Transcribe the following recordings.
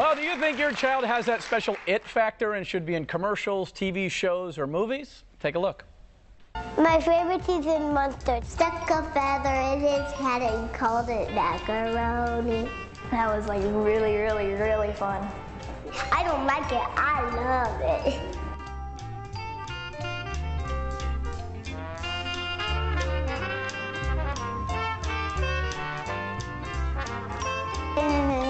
Well, do you think your child has that special it factor and should be in commercials, TV shows, or movies? Take a look. My favorite season monster stuck a feather in his head and called it macaroni. That was like really, really, really fun. I don't like it, I love it. Batman.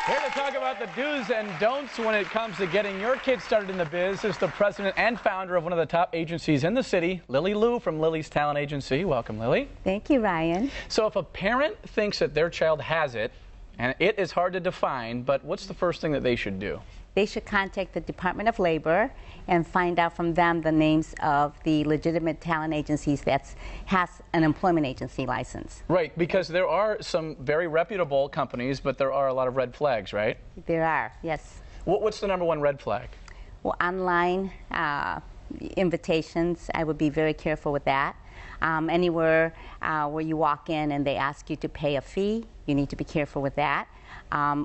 Here to talk about the do's and don'ts when it comes to getting your kids started in the biz is the president and founder of one of the top agencies in the city, Lily Liu from Lily's Talent Agency. Welcome, Lily. Thank you, Ryan. So if a parent thinks that their child has it, and it is hard to define, but what's the first thing that they should do? They should contact the Department of Labor and find out from them the names of the legitimate talent agencies that has an employment agency license. Right, because there are some very reputable companies, but there are a lot of red flags, right? There are, yes. What's the #1 red flag? Well, online invitations, I would be very careful with that. Anywhere where you walk in and they ask you to pay a fee, you need to be careful with that.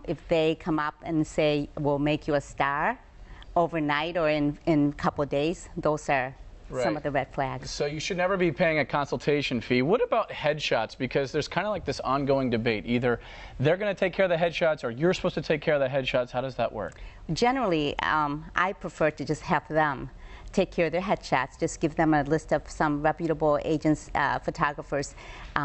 If they come up and say, we'll make you a star overnight or in a couple of days, those are some of the red flags. So you should never be paying a consultation fee. What about headshots? Because there's kind of like this ongoing debate. Either they're going to take care of the headshots or you're supposed to take care of the headshots. How does that work? Generally, I prefer to just have them take care of their headshots. Just give them a list of some reputable agents, photographers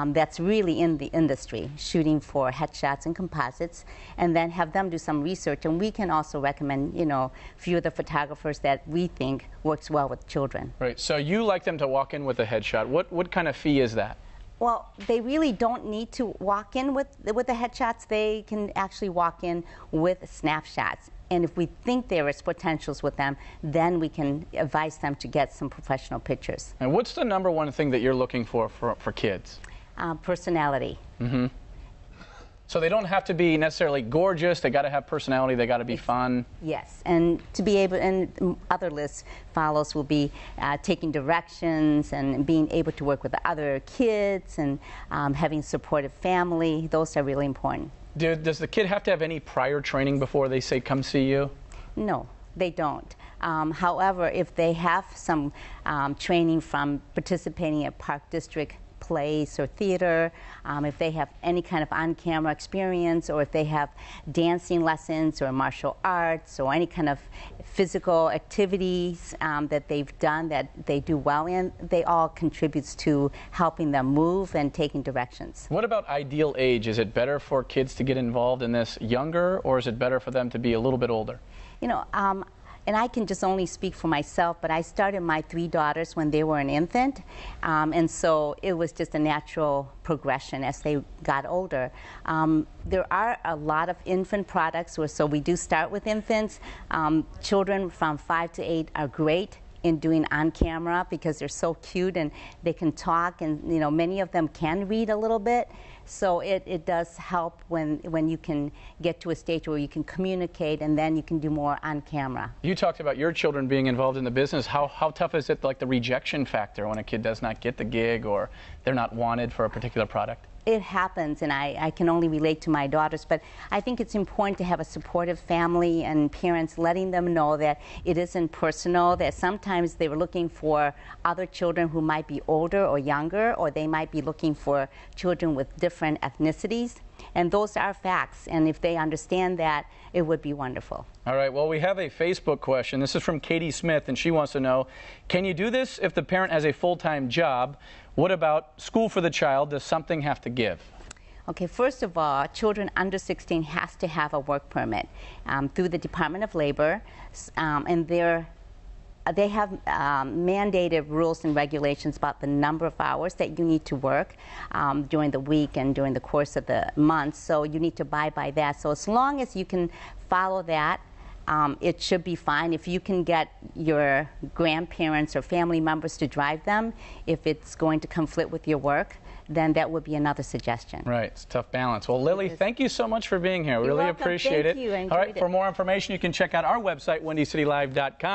that's really in the industry, shooting for headshots and composites, and then have them do some research. And we can also recommend, a few of the photographers that we think works well with children. Right. So you like them to walk in with a headshot. What kind of fee is that? Well, they really don't need to walk in with the headshots. They can actually walk in with snapshots. And if we think there is potentials with them, then we can advise them to get some professional pictures. And what's the #1 thing that you're looking for kids? Personality. Mm-hmm. So they don't have to be necessarily gorgeous. They got to have personality. They got to be fun. Yes, and to be able, and other lists follows will be taking directions and being able to work with other kids and having supportive family. Those are really important. Does the kid have to have any prior training before they say come see you? No, they don't. However, if they have some training from participating at Park District plays or theater, if they have any kind of on-camera experience, or if they have dancing lessons or martial arts or any kind of physical activities that they've done that they do well in, they all contributes to helping them move and taking directions. What about ideal age? Is it better for kids to get involved in this younger, or is it better for them to be a little bit older? And I can just only speak for myself, but I started my 3 daughters when they were an infant, and so it was just a natural progression as they got older. There are a lot of infant products, so we do start with infants. Children from 5 to 8 are great in doing on camera because they're so cute and they can talk, and many of them can read a little bit. So it does help when you can get to a stage where you can communicate and then you can do more on camera. You talked about your children being involved in the business. How tough is it, like the rejection factor when a kid does not get the gig or they're not wanted for a particular product? It happens, and I can only relate to my daughters, but I think it's important to have a supportive family and parents letting them know that it isn't personal, that sometimes they were looking for other children who might be older or younger, or they might be looking for children with different ethnicities. And those are facts, and if they understand that, it would be wonderful. All right, well, we have a Facebook question. This is from Katie Smith, and she wants to know, can you do this if the parent has a full-time job? What about school for the child? Does something have to give? Okay, first of all, children under 16 has to have a work permit through the Department of Labor, and they have mandated rules and regulations about the number of hours that you need to work during the week and during the course of the month, so you need to abide by that. So as long as you can follow that, it should be fine. If you can get your grandparents or family members to drive them, if it's going to conflict with your work, then that would be another suggestion. Right, it's a tough balance. Well, Lily, thank you so much for being here. We really appreciate it. Thank you. All right, for more information, you can check out our website, WindyCityLive.com.